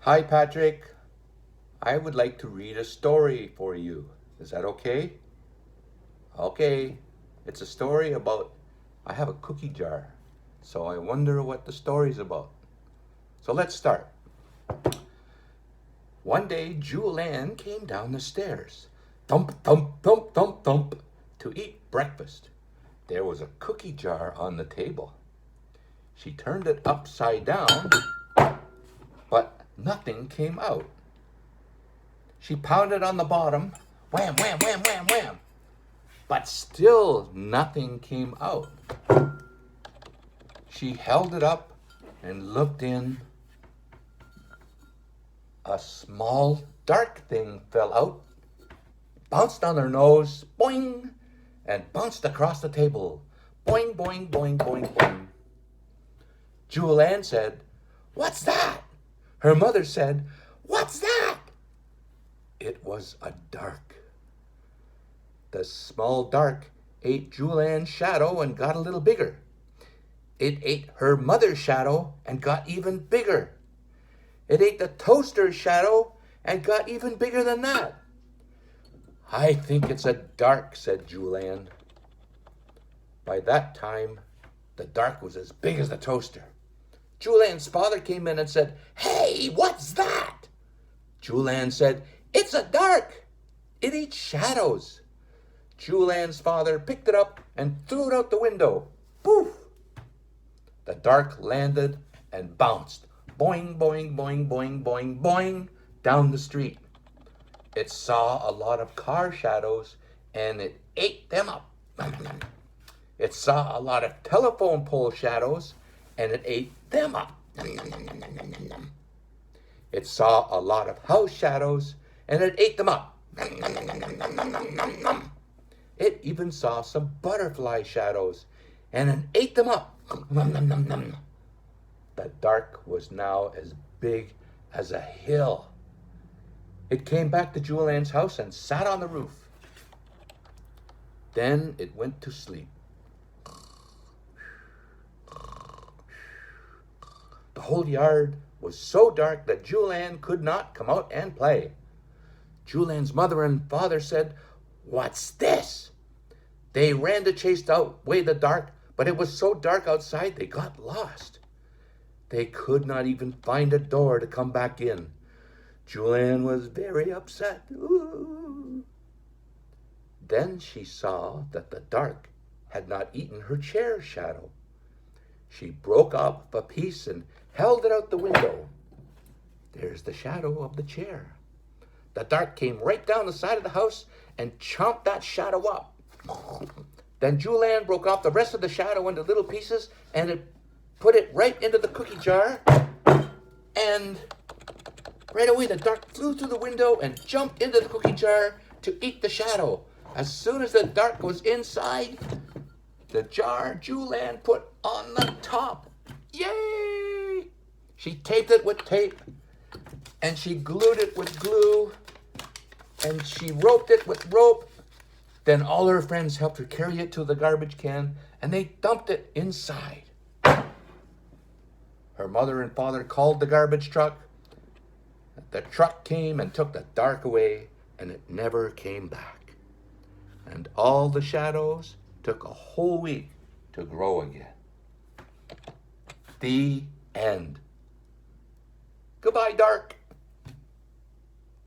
Hi, Patrick. I would like to read a story for you. Is that okay? Okay. It's a story about I have a cookie jar. So I wonder what the story's about. So let's start. One day, Jewel Ann came down the stairs, thump, thump, thump, thump, thump, to eat breakfast. There was a cookie jar on the table. She turned it upside down, but nothing came out. She pounded on the bottom, wham, wham, wham, wham, wham, but still nothing came out. She held it up and looked in. A small dark thing fell out, bounced on her nose, boing, and bounced across the table. Boing, boing, boing, boing, boing. Jewel Ann said, "What's that?" Her mother said, "What's that?" It was a dark. The small dark ate Jewel Ann's shadow and got a little bigger. It ate her mother's shadow and got even bigger. It ate the toaster's shadow and got even bigger than that. "I think it's a dark," said Jewel Ann. By that time, the dark was as big as the toaster. Jewel Ann's father came in and said, "Hey, what's that?" Jewel Ann said, "It's a dark. It eats shadows." Jewel Ann's father picked it up and threw it out the window. Poof! The dark landed and bounced, boing, boing, boing, boing, boing, boing, down the street. It saw a lot of car shadows and it ate them up. It saw a lot of telephone pole shadows and it ate them up. It saw a lot of house shadows and it ate them up. It even saw some butterfly shadows and it ate them up. The dark was now as big as a hill. It came back to Jewel Ann's house and sat on the roof. Then it went to sleep. The whole yard was so dark that Jewel Ann could not come out and play. Jewel Ann's mother and father said, "What's this?" They ran to chase away the dark, but it was so dark outside they got lost. They could not even find a door to come back in. Jewel Ann was very upset. Ooh. Then she saw that the dark had not eaten her chair shadow. She broke off a piece and held it out the window. There's the shadow of the chair. The dark came right down the side of the house and chomped that shadow up. Then Jewel Ann broke off the rest of the shadow into little pieces and it put it right into the cookie jar. And right away the dark flew through the window and jumped into the cookie jar to eat the shadow. As soon as the dark was inside the jar, Jewel Ann put on the top. Yay! She taped it with tape and she glued it with glue and she roped it with rope. Then all her friends helped her carry it to the garbage can and they dumped it inside. Her mother and father called the garbage truck. The truck came and took the dark away and it never came back. And all the shadows took a whole week to grow again. The end. Goodbye, dark.